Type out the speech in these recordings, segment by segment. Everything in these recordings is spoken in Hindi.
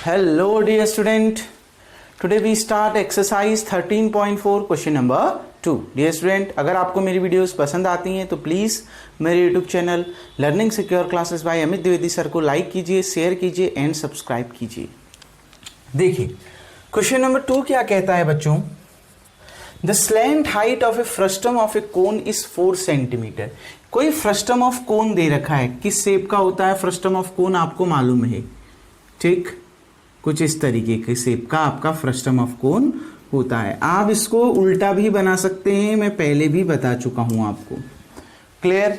Hello dear student, today we start exercise 13.4 question number 2. Dear student, अगर आपको मेरी वीडियोस पसंद आती हैं तो प्लीज़ मेरे YouTube channel learning secure classes bye Amit Dwivedi sir को लाइक कीजिए, शेयर कीजिए एंड सब्सक्राइब कीजिए. देखिए क्वेश्चन नंबर 2 क्या कहता है बच्चों. The slant height of A frustum of A cone is 4 centimetre. कोई फ्रस्टम ऑफ कोन दे रखा है, किस शेप का होता है फ्रस्टम ऑफ कोन आपको मालूम है, ठीक, कुछ इस तरीके के शेप का आपका फ्रस्टम ऑफ कोन होता है. आप इसको उल्टा भी बना सकते हैं, मैं पहले भी बता चुका हूं आपको. क्लियर.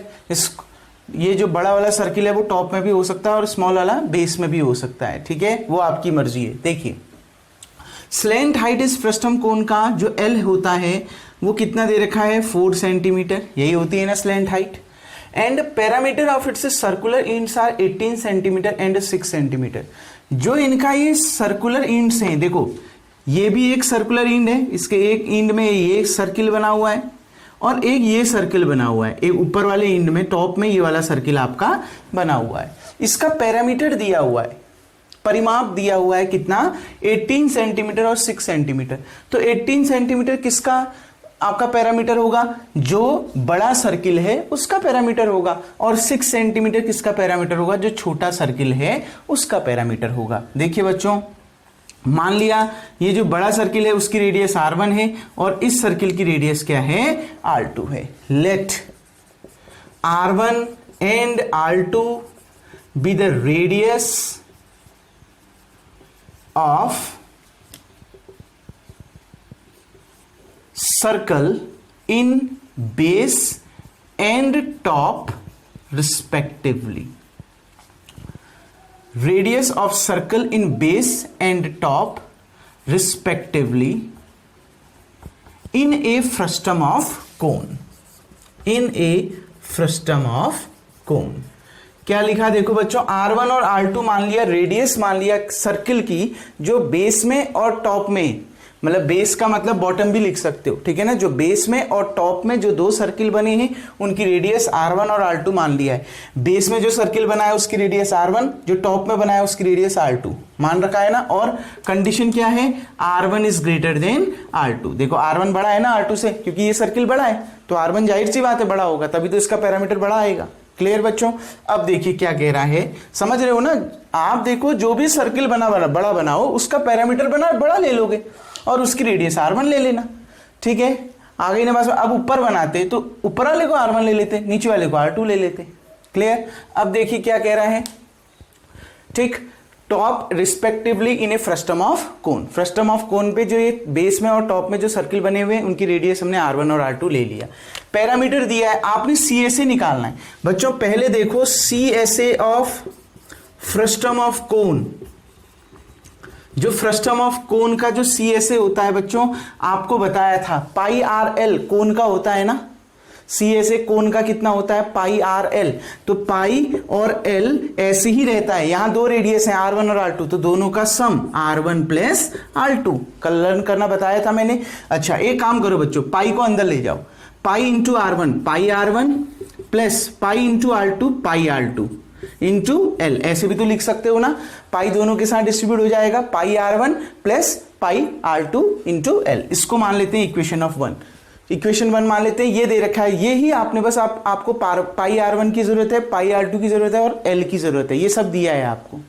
ये जो बड़ा वाला सर्किल है वो टॉप में भी हो सकता है और स्मॉल वाला बेस में भी हो सकता है, ठीक है, वो आपकी मर्जी है. देखिए स्लैंट हाइट इस फ्रस्टम कोन का जो एल होता है वो कितना दे रखा है 4 सेंटीमीटर, यही होती है ना slant height. And parameter of its circular ends are 18 centimeter and 6 centimeter. जो इनका ये सर्कुलर इंड्स हैं, देखो ये भी एक सर्कुलर इंड है, इसके एक इंड में ये सर्किल बना हुआ है और एक ये सर्किल बना हुआ है, एक ऊपर वाले इंड में टॉप में ये वाला सर्किल आपका बना हुआ है. इसका पैरामीटर दिया हुआ है, परिमाप दिया हुआ है कितना 18 सेंटीमीटर और 6 सेंटीमीटर. तो 18 सेंटीमीटर किसका आपका पैरामीटर होगा, जो बड़ा सर्किल है उसका पैरामीटर होगा, और 6 सेंटीमीटर किसका पैरामीटर होगा, जो छोटा सर्किल है उसका पैरामीटर होगा. देखिए बच्चों, मान लिया ये जो बड़ा सर्किल है उसकी रेडियस r1 है और इस सर्किल की रेडियस क्या है r2 है. Let r1 and r2 be the radius of circle in base and top respectively. Radius of circle in base and top respectively in a frustum of cone. In a frustum of cone. क्या लिखा देखो बच्चों, R1 और R2 मान लिया, रेडियस मान लिया सर्किल की जो बेस में और टॉप में, मतलब बेस का मतलब बॉटम भी लिख सकते हो, ठीक है ना, जो बेस में और टॉप में जो दो सर्किल बने हैं उनकी रेडियस R1 और R2 मान लिया है. बेस में जो सर्किल बना है उसकी रेडियस R1, जो टॉप में बना है उसकी रेडियस R2 मान रखा है ना. और कंडीशन क्या है, R1 is greater than R2. देखो R1 बड़ा है ना R2 से, क्योंकि ये सर्किल बड़ा है तो R1 जाहिर सी बात है बड़ा होगा, तभी तो इसका पैरामीटर बड़ा आएगा. क्लियर बच्चों. अब देखिए क्या कह रहा है, समझ रहे हो ना. आप देखो जो भी सर्किल बड़ा बनाओ उसका पैरामीटर बड़ा ले लोगे और उसकी रेडियस R1 ले लेना, ठीक है. आ गई ना बात. अब ऊपर बनाते तो ऊपर वाले को R1 ले लेते, नीचे वाले को R2 ले लेते. क्लियर. अब देखिए क्या कह रहा है, ठीक, top respectively in A frustum of cone. Frustum of cone पे जो ये बेस में और टॉप में जो सर्किल बने हुए हैं उनकी रेडियस हमने R1 और R2 ले लिया. पैरामीटर दिया है, आपने CSA निकालना है बच्चों. पहले देखो CSA of frustum of cone, जो फ्रस्टम ऑफ कोन का जो CSA होता है बच्चों आपको बताया था पाई RL कोन का होता है ना. CSA कोन का कितना होता है पाई RL. तो पाई और L ऐसे ही रहता है. यहां दो रेडियस है R1 और R2, तो दोनों का सम R1 प्लस R2 कल लर्न करना बताया था मैंने. अच्छा एक काम करो बच्चों, पाई को अंदर ले जाओ, पाई इंटू R1 पाई R1 plus pi into R2 पाई R2 इंटू L. ऐसे भी तो लिख सकते हो ना, पाई दोनों के साथ डिस्ट्रीब्यूट हो जाएगा, पाई R1 plus pi R2 into L. इसको मान लेते हैं इक्वेशन ऑफ 1. इक्वेशन 1 मान लेते हैं, ये दे रखा है, ये ही आपने बस आपको पाई R1 की जरूरत है, पाई R2 की जरूरत है और L की जरूरत है. ये सब दिया है आपको.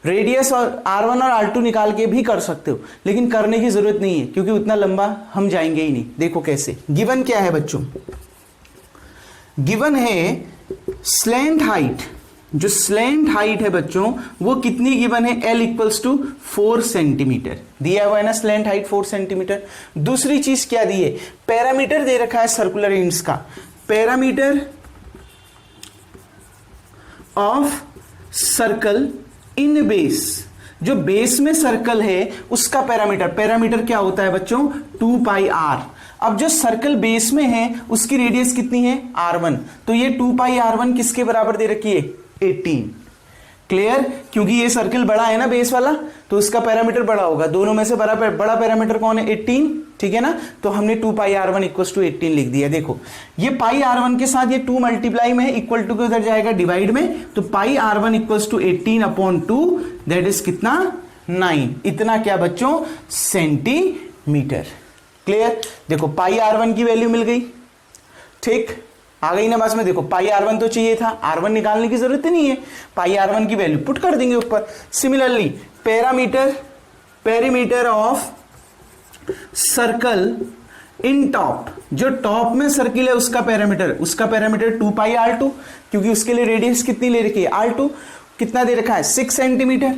रेडियस और R1 और R2 निकाल के भी कर सकते हो, लेकिन करने की जरूरत नहीं है क्योंकि उतना लंबा हम जाएंगे ही नहीं. देखो कैसे. गिवन क्या है बच्चों, गिवन है स्लैंट हाइट. जो स्लैंट हाइट है बच्चों वो कितनी गिवन है, L इक्वल्स टू 4 सेंटीमीटर दिया हुआ है ना, स्लैंट हाइट 4 सेंटीमीटर. दूसरी चीज क्या दी है, पैरामीटर दे रखा है सर्कुलर इंड्स का. Parameter of circle in base, जो बेस में सर्कल है उसका पैरामीटर क्या होता है बच्चों 2 पाई R. अब जो सर्कल बेस में है उसकी रेडियस कितनी है R1, तो ये 2 पाई R1 किसके बराबर दे रखी है 18. क्लियर. क्योंकि ये सर्किल बड़ा है ना बेस वाला, तो इसका पैरामीटर बड़ा होगा. दोनों में से बड़ा पैरामीटर कौन है 18, ठीक है ना. तो हमने 2 पाई R1 इक्वल्स टू 18 लिख दिया. देखो ये पाई R1 के साथ ये 2 मल्टीप्लाई में है, इक्वल टू के उधर जाएगा डिवाइड में, तो pi R1 equals to 18 upon 2 that is कितना 9, इतना क्या बच्चों, सेंटीमीटर। क्लियर। देखो पाई R1 की वैल्यू मिल गई, ठीक, आ गई ना बस में। देखो पाई R1 तो चाहिए था, R1 निकालने की जरूरत ही नहीं है, पाई R1 की वैल्यू पुट कर देंगे ऊपर। Similarly perimeter of circle in top, जो टॉप में सर्किल है उसका पैरामीटर 2 पाई R2, क्योंकि उसके लिए रेडियस कितनी ले रखी है, R2, कितना दे रखा है, 6 सेंटीमीटर।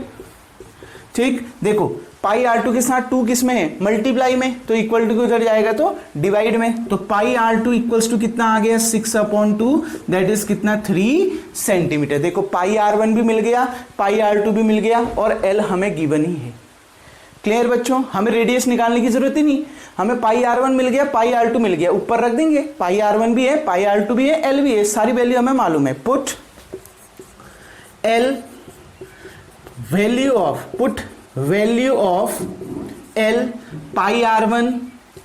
ठीक, देखो पाई R2 के साथ 2 किस में है, मल्टीप्लाई में, तो इक्वल टू उधर जाएगा तो डिवाइड में, तो पाई R2 इक्वल्स टू कितना आ गया, 6/2, दैट इज कितना, 3 सेंटीमीटर। देखो पाई R1 भी मिल गया, पाई R2 भी मिल गया, और L हमें गिवन ही है। क्लियर बच्चों, हमें रेडियस निकालने की जरूरत ही नहीं, हमें पाई R1 मिल गया, पाई R2 मिल गया, ऊपर रख देंगे, पाई R1 भी है, पाई R2 भी है, L भी है, सारी वैल्यू हमें मालूम है। Put value of L pi R1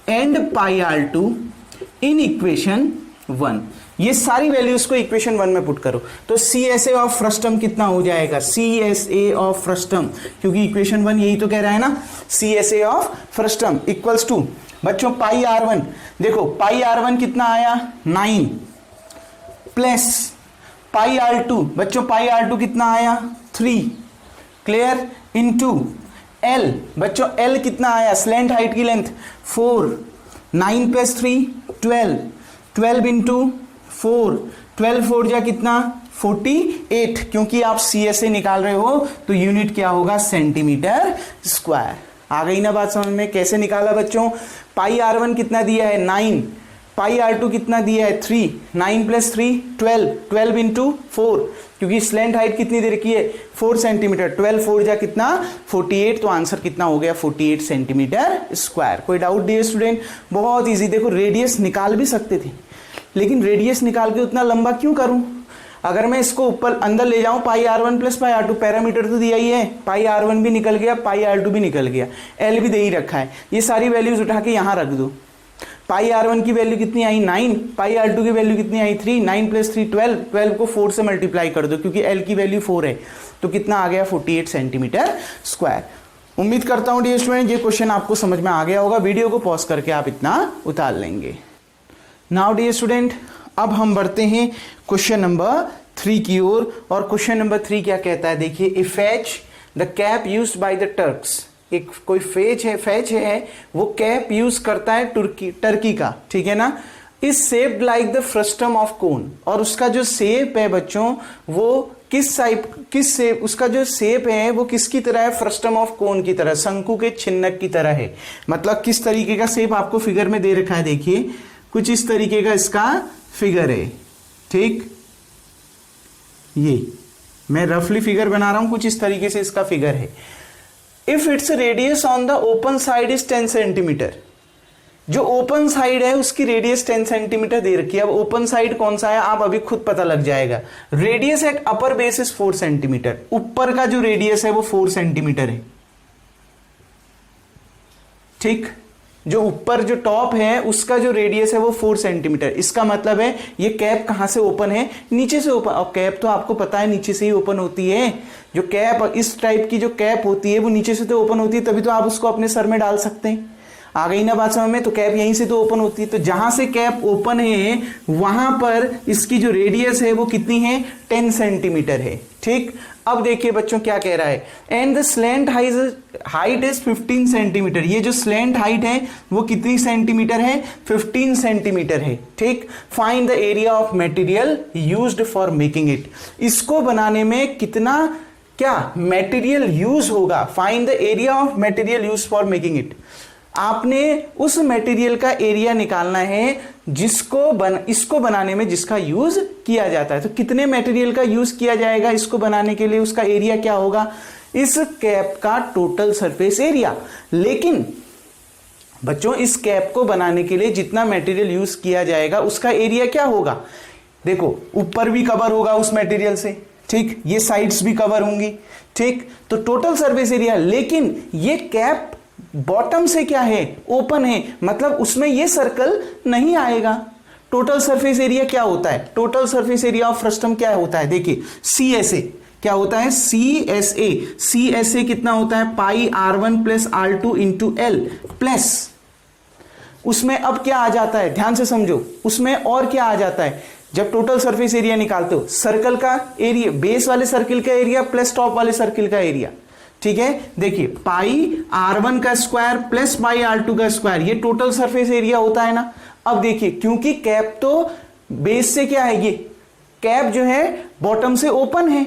and pi R2 in equation 1, ये सारी वैल्यूज को इक्वेशन 1 में पुट करो, तो CSA ऑफ फ्रस्टम कितना हो जाएगा, CSA ऑफ फ्रस्टम, क्योंकि इक्वेशन 1 यही तो कह रहा है ना, CSA of frustum equals to बच्चों पाई R1, देखो पाई R1 कितना आया, 9, प्लस पाई R2, बच्चों पाई R2 कितना आया, 3, क्लियर, इनटू L, बच्चों L कितना आया, स्लैंट हाइट की लेंथ 4, 9 प्लस 3 12 इंटू 4, 12 4 जा कितना, 48, क्योंकि आप CSA निकाल रहे हो तो यूनिट क्या होगा, सेंटीमीटर स्क्वायर। आ गई ना बात समझ में, कैसे निकाला बच्चों, पाई R1 कितना दिया है, 9, पाई R2 कितना दिया है, 3, 9 प्लस 3 12 इंटू 4, क्योंकि स्लैंट हाइट कितनी दे रखी है, 4 सेंटीमीटर, 12 4 जा कितना, 48, तो आंसर कितना हो गया, 48 सेंटीमीटर स्क्वायर। कोई डाउट डियर स्टूडेंट, बहुत इजी। देखो रेडियस निकाल भी सकते थे, लेकिन रेडियस निकाल के उतना लंबा क्यों करूं, अगर मैं इसको ऊपर अंदर ले जाऊं, पाई R1 plus pi R2, parameter तो दिया ही है, पाई R1 भी निकल गया, पाई R2 भी निकल गया, L भी दे ही रखा है, ये सारी वैल्यूज उठा के यहां रख दो। पाई R1 की वैल्यू कितनी आई, 9, पाई R2 की वैल्यू कितनी आई, 3, 9 प्लस 3 12 को 4 से मल्टीप्लाई कर दो, क्योंकि L की वैल्यू 4 है, तो कितना आ गया, 48 सेंटीमीटर स्क्वायर। उम्मीद करता हूं डियर स्टूडेंट ये क्वेश्चन आपको समझ में आ गया होगा, वीडियो को पॉज करके आप इतना उतार लेंगे। नाउ डियर स्टूडेंट, अब हम बढ़ते हैं क्वेश्चन नंबर 3 की ओर, और क्वेश्चन नंबर 3 क्या कहता है, देखिए, a fez the cap used by the Turks, एक कोई फैच है वो कैप यूज करता है टर्की का, ठीक है ना, is shaped like the frustum of cone, और उसका जो शेप है बच्चों वो उसका जो शेप है वो किसकी तरह है, फ्रस्टम ऑफ कोन की तरह, शंकु के छिन्नक की तरह है। मतलब किस तरीके का शेप आपको फिगर में दे रखा है, देखिए कुछ इस तरीके का इसका फिगर है, ठीक, ये मैं रफली फिगर बना रहा हूं, कुछ इस तरीके से इसका फिगर है। If its radius on the open side is 10 centimetre, जो ओपन साइड है उसकी रेडियस 10 सेंटीमीटर दे रखी है। अब ओपन साइड कौन सा है आप अभी खुद पता लग जाएगा। Radius at upper base is 4 centimetre, ऊपर का जो रेडियस है वो 4 सेंटीमीटर है, ठीक, जो ऊपर जो टॉप है उसका जो रेडियस है वो 4 सेंटीमीटर। इसका मतलब है ये कैप कहां से ओपन है, नीचे से ओपन, और कैप तो आपको पता है नीचे से ही ओपन होती है। जो कैप इस टाइप की जो कैप होती है वो नीचे से तो ओपन होती है, तभी तो आप उसको अपने सर में डाल सकते हैं। आ गई ना बात समझ में, तो कैप यहीं से तो ओपन होती है, तो जहां से कैप ओपन है वहां पर इसकी जो रेडियस है वो कितनी है, 10 सेंटीमीटर है, ठीक। अब देखिए बच्चों क्या कह रहा है, and the slant height is 15 centimetre, ये जो स्लैंट हाइट है वो कितनी सेंटीमीटर है, 15 सेंटीमीटर है, ठीक। Find the area of material used for making it, इसको बनाने में कितना क्या मटेरियल यूज होगा, find the area of material use for making it. आपने उस मटेरियल का एरिया निकालना है इसको बनाने में जिसका यूज किया जाता है। तो कितने मटेरियल का यूज किया जाएगा इसको बनाने के लिए, उसका एरिया क्या होगा, इस कैप का टोटल सरफेस एरिया। लेकिन बच्चों इस कैप को बनाने के लिए जितना मटेरियल यूज किया जाएगा उसका एरिया क्या होगा, देखो ऊपर भी कवर होगा उस मटेरियल से, ठीक, ये साइड्स भी कवर होंगी, ठीक, तो टोटल सरफेस एरिया। लेकिन ये कैप बॉटम से क्या है, ओपन है, मतलब उसमें ये सर्कल नहीं आएगा। टोटल सरफेस एरिया क्या होता है, total surface area of frustum क्या होता है, देखिए CSA, क्या होता है, CSA कितना होता है, पाई R1 plus R2 into L plus, उसमें अब क्या आ जाता है, ध्यान से समझो, उसमें और क्या आ जाता है, जब टोटल सरफेस एरिया निकालते हो, सर्कल का एरिया, बेस वाले सर्किल का एरिया प्लस टॉप वाले सर्किल का एरिया, ठीक है। देखिए पाई R1 का स्क्वायर प्लस पाई R2 का स्क्वायर, ये टोटल सरफेस एरिया होता है ना। अब देखिए क्योंकि कैप तो बेस से क्या है, ये कैप जो है बॉटम से ओपन है,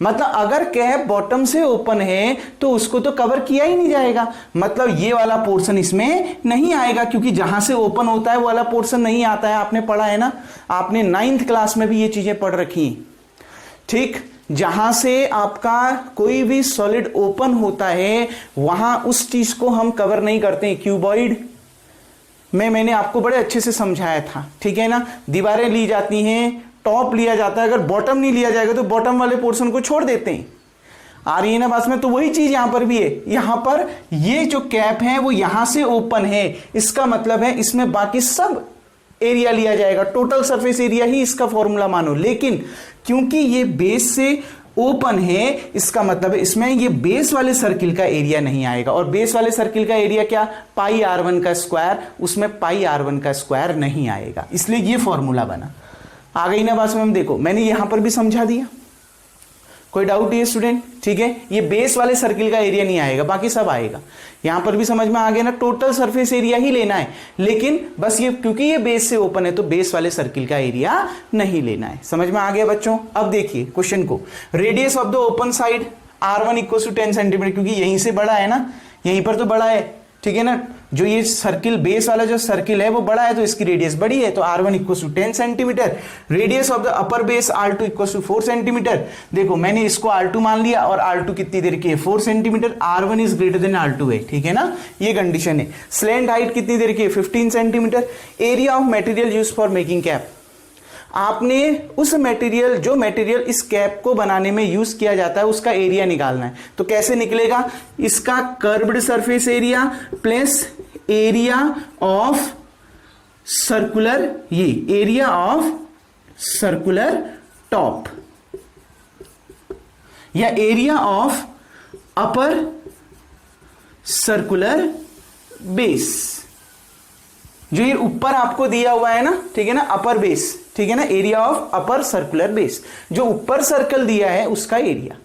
मतलब अगर कैप बॉटम से ओपन है तो उसको तो कवर किया ही नहीं जाएगा, मतलब ये वाला पोर्शन इसमें नहीं आएगा, क्योंकि जहां से ओपन होता है वो वाला पोर्शन नहीं आता है। आपने पढ़ा है ना, आपने 9th क्लास में भी ये चीजें पढ़ रखी हैं, ठीक। जहां से आपका कोई भी सॉलिड ओपन होता है वहां उस चीज को हम कवर नहीं करते। क्यूबॉइड में मैंने आपको बड़े अच्छे से समझाया था, ठीक है ना। दीवारें ली जाती हैं, टॉप लिया जाता है, अगर बॉटम नहीं लिया जाएगा तो बॉटम वाले पोर्शन को छोड़ देते हैं। आ रही है ना बात में, तो वही चीज यहां पर भी है। यहां पर ये जो कैप है वो यहां से ओपन है, इसका मतलब है इसमें बाकी सब एरिया लिया जाएगा, टोटल सरफेस एरिया ही इसका फॉर्मूला मानो। लेकिन क्योंकि ये बेस से ओपन है, इसका मतलब है इसमें ये बेस वाले सर्किल का एरिया नहीं आएगा, और बेस वाले सर्किल का एरिया क्या, पाई R1 का स्क्वायर, उसमें पाई R1 का स्क्वायर नहीं आएगा, इसलिए ये फॉर्मूला बना। आ गई ना बात में, देखो मैंने यहां पर भी समझा दिया, कोई डाउट नहीं है स्टूडेंट, ठीक है। ये बेस वाले सर्किल का एरिया नहीं आएगा, बाकी सब आएगा। यहां पर भी समझ में आ गया ना, टोटल सरफेस एरिया ही लेना है, लेकिन बस ये क्योंकि ये बेस से ओपन है तो बेस वाले सर्किल का एरिया नहीं लेना है। समझ में आ गया बच्चों। अब देखिए क्वेश्चन को, radius of the open side R1 equal to 10 centimeter, क्योंकि यहीं से बड़ा है ना, यहीं पर तो बड़ा है, ठीक है ना। जो ये सर्किल बेस वाला जो सर्किल है वो बड़ा है तो इसकी रेडियस बड़ी है, तो R1 equal to 10 centimeter. Radius of the upper base R2 equal to 4 centimeter. देखो मैंने इसको R2 मान लिया, और R2 कितनी देर की है, 4 centimetre. R1 is greater than R2 है, ठीक है ना, ये कंडीशन है। स्लैंट हाइट कितनी देर की है, 15 centimetre. Area of material use for making cap, आपने उस मटेरियल, जो मटेरियल इस कैप को बनाने में यूज किया जाता है उसका एरिया निकालना है। तो कैसे निकलेगा, इसका curved surface area plus area of circular, ये एरिया ऑफ सर्कुलर टॉप, या area of upper circular base. जो ये ऊपर आपको दिया हुआ है ना, ठीक है ना, अपर बेस, ठीक है ना, area of upper circular base, जो ऊपर सर्कल दिया है उसका एरिया।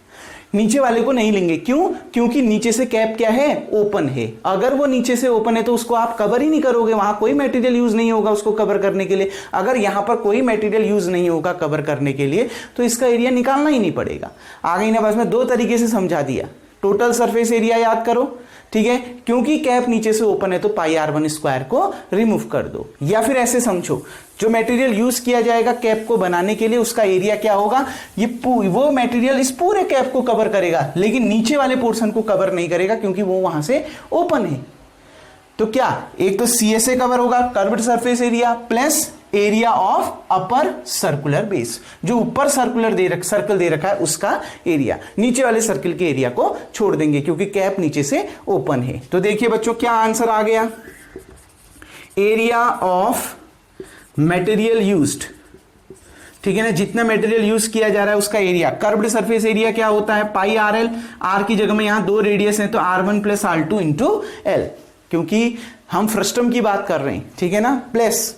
नीचे वाले को नहीं लेंगे, क्यों, क्योंकि नीचे से कैप क्या है, ओपन है। अगर वो नीचे से ओपन है तो उसको आप कवर ही नहीं करोगे, वहां कोई मटेरियल यूज नहीं होगा उसको कवर करने के लिए। अगर यहां पर कोई मटेरियल यूज नहीं होगा कवर करने के लिए तो इसका एरिया निकालना ही नहीं पड़ेगा। आ गई ना बस, मैं 2 तरीके से समझा दिया। टोटल सरफेस एरिया याद करो, ठीक है, क्योंकि कैप नीचे से ओपन है तो पाई R1 स्क्वायर को रिमूव कर दो। या फिर ऐसे समझो, जो मटेरियल यूज किया जाएगा कैप को बनाने के लिए उसका एरिया क्या होगा, ये वो मटेरियल इस पूरे कैप को कवर करेगा, लेकिन नीचे वाले पोर्शन को कवर नहीं करेगा क्योंकि वो वहां से ओपन है। तो क्या, एक तो CSA कवर होगा, curved surface area, plus area of upper circular base, जो ऊपर सर्कल दे रखा है उसका एरिया, नीचे वाले सर्किल के एरिया को छोड़ देंगे क्योंकि कैप नीचे से ओपन है। तो देखिए बच्चों क्या आंसर आ गया, एरिया ऑफ मटेरियल यूज्ड, ठीक है ना, जितना मटेरियल यूज किया जा रहा है उसका एरिया। कर्व्ड सरफेस एरिया क्या होता है, पाई RL, R की जगह में यहां 2 रेडियस है तो R1 plus R2 into L, क्योंकि हम फ्रस्टम की बात कर रहे हैं, ठीक है ना। प्लस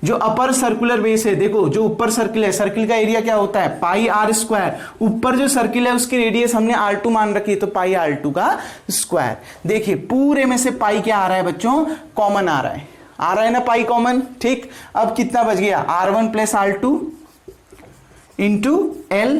जो अपर सर्कुलर बेस है, देखो जो ऊपर सर्किल है, सर्किल का एरिया क्या होता है, पाई R स्क्वायर। ऊपर जो सर्किल है उसकी रेडियस हमने R2 मान रखी है तो पाई R2 का स्क्वायर। देखिए पूरे में से पाई क्या आ रहा है बच्चों, कॉमन आ रहा है ना पाई कॉमन, ठीक। अब कितना बच गया, R1 plus R2 into L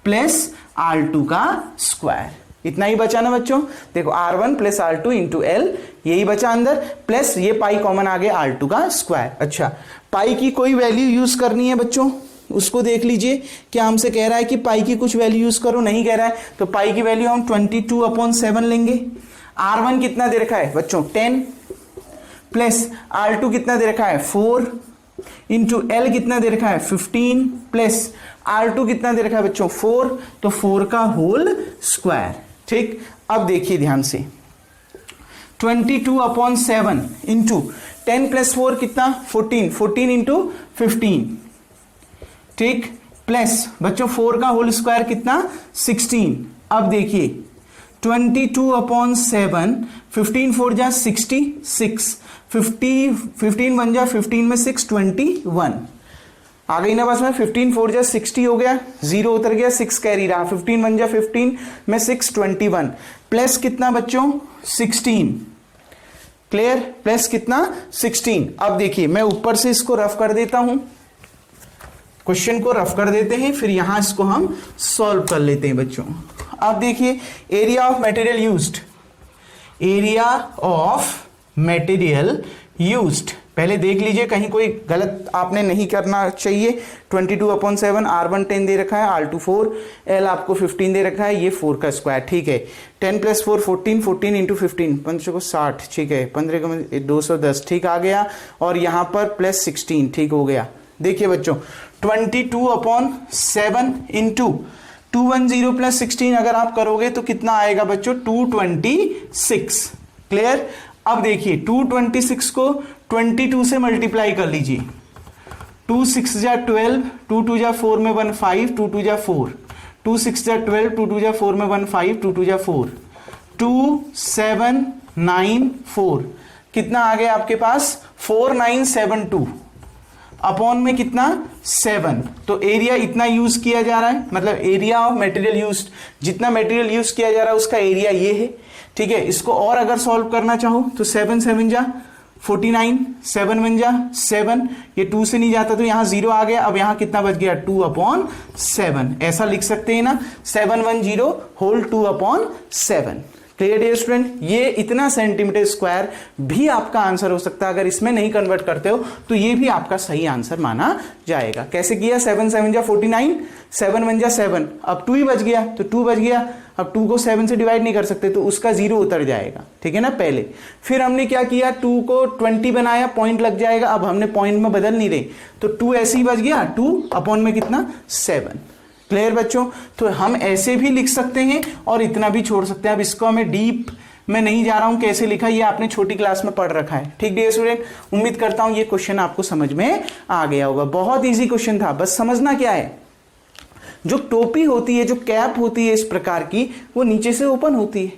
plus R2 का स्क्वायर, इतना ही बचा ना बच्चों। देखो R1 plus R2 into L, यही बचा अंदर, प्लस ये पाई कॉमन आ गया R2 का स्क्वायर। अच्छा, पाई की कोई वैल्यू यूज करनी है बच्चों, उसको देख लीजिए। क्या हमसे कह रहा है कि पाई की कुछ वैल्यू यूज करो, नहीं कह रहा है, तो पाई की वैल्यू हम 22/7 लेंगे। R1 कितना दे रखा है बच्चों, 10, प्लस R2 कितना दे रखा है, 4, इंटू एल कितना दे रखा है, 15, प्लस R2 कितना दे रखा है बच्चों, 4, तो 4 का होल स्क्वायर, ठीक। अब देखिए ध्यान से, 22/7 इंटू 10 प्लस 4 कितना, 14, 14 इंटू 15, ठीक। प्लस बच्चों 4 का होल स्क्वायर कितना 16। अब देखिए 22/7, 15 4 जा 66, 15 1 जा 15 में 6 21 आ गई ना बस में। 15 4 जा 60 हो गया, 0 उतर गया, 6 कैरी रहा, 15 1 जा 15 में 6 21 प्लस कितना बच्चों 16। क्लियर? प्लस कितना 16। अब देखिए मैं ऊपर से इसको रफ कर देता हूं, क्वेश्चन को रफ कर देते हैं, फिर यहां इसको हम सॉल्व कर लेते हैं बच्चों। अब देखिए area of material used, area of material used पहले देख लीजिए कहीं कोई गलत आपने नहीं करना चाहिए। 22/7 R1 10 दे रखा है, R2 4, L आपको 15 दे रखा है, ये 4 का स्क्वायर, ठीक है। 10 + 4 14, 14 × 15 15 को 60, ठीक है, 15 को 210, ठीक आ गया। और यहां पर प्लस 16, ठीक हो गया। देखिए बच्चों 22/7 × 210 + 16 अगर आप करोगे तो कितना आएगा बच्चों 226। क्लियर? अब देखिए 226 को 22 से मल्टीप्लाई कर लीजिए। 2 6 जा 12, 2 2 जा 4 में 1 5, 2 2 जा 4, 2 6 जा 12, 2 2 जा 4 में 1 5, 2 2 जा 4, 2 7 9 4 कितना आ गया आपके पास 4972 अपॉन में कितना 7। तो एरिया इतना यूज किया जा रहा है, मतलब एरिया ऑफ मटेरियल यूज्ड, जितना मटेरियल यूज किया जा रहा है उसका एरिया ये है, ठीक है। इसको और अगर सॉल्व करना चाहो तो 7 7 जा 49, 7 1 जा 7, ये 2 से नहीं जाता तो यहां 0 आ गया। अब यहां कितना बच गया 2/7, ऐसा लिख सकते हैं ना 710 होल 2/7। Clear dear student? ये इतना सेंटीमीटर स्क्वायर भी आपका आंसर हो सकता है। अगर इसमें नहीं कन्वर्ट करते हो तो ये भी आपका सही आंसर माना जाएगा। कैसे किया 7 7 जा 49, 7 1 जा 7, अब 2 ही बच गया तो 2 बच गया। अब 2 को 7 से डिवाइड नहीं कर सकते तो उसका 0 उतर जाएगा, ठीक है ना पहले। फिर हमने क्या किया 2 को 20 बनाया, पॉइंट लग जाएगा। अब हमने पॉइंट में बदल नहीं रहे तो 2 ऐसे ही बच गया, 2 अपॉन में कितना 7। क्लियर बच्चों? तो हम ऐसे भी लिख सकते हैं और इतना भी छोड़ सकते हैं। अब इसको हमें डीप मैं नहीं जा रहा हूं कैसे लिखा, ये आपने छोटी क्लास में पढ़ रखा है, ठीक डियर स्टूडेंट। उम्मीद करता हूं ये क्वेश्चन आपको समझ में आ गया होगा। बहुत इजी क्वेश्चन था, बस समझना क्या है, जो टोपी होती है, जो कैप होती है इस प्रकार की, वो नीचे से ओपन होती है,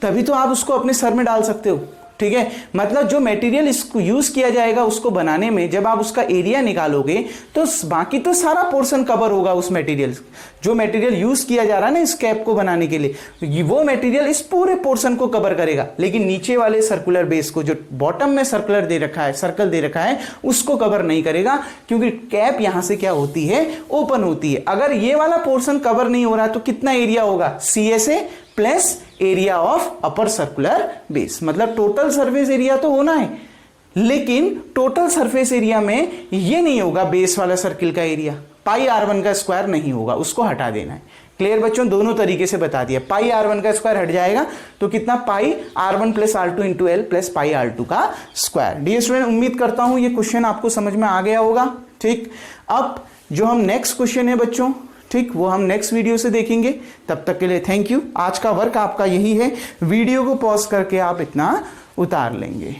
तभी तो आप उसको अपने सर में डाल सकते हो, ठीक है। मतलब जो मटेरियल इसको यूज किया जाएगा उसको बनाने में, जब आप उसका एरिया निकालोगे तो बाकी तो सारा पोर्शन कवर होगा उस मटेरियल, जो मटेरियल यूज किया जा रहा है ना इस कैप को बनाने के लिए, वो मटेरियल इस पूरे पोर्शन को कवर करेगा। लेकिन नीचे वाले सर्कुलर बेस को, जो बॉटम में सर्कुलर दे रखा है, सर्कल दे रखा है, उसको कवर नहीं करेगा, क्योंकि कैप यहां से क्या होती है ओपन होती है। अगर ये वाला पोर्शन कवर नहीं हो रहा तो कितना एरिया होगा CSA plus area of upper circular base, मतलब टोटल सरफेस एरिया तो होना है, लेकिन टोटल सरफेस एरिया में ये नहीं होगा बेस वाला सर्किल का एरिया, पाई R1 का स्क्वायर नहीं होगा, उसको हटा देना है। क्लियर बच्चों? दोनों तरीके से बता दिया। पाई R1 का स्क्वायर हट जाएगा तो कितना पाई R1 + R2 × L plus pi R2 का स्क्वायर। डियर स्टूडेंट उम्मीद करता हूं ये क्वेश्चन आपको समझ में आ गया होगा, ठीक। अब जो हम नेक्स्ट क्वेश्चन है बच्चों, ठीक, वो हम नेक्स्ट वीडियो से देखेंगे। तब तक के लिए थैंक यू। आज का वर्क आपका यही है, वीडियो को पॉज करके आप इतना उतार लेंगे।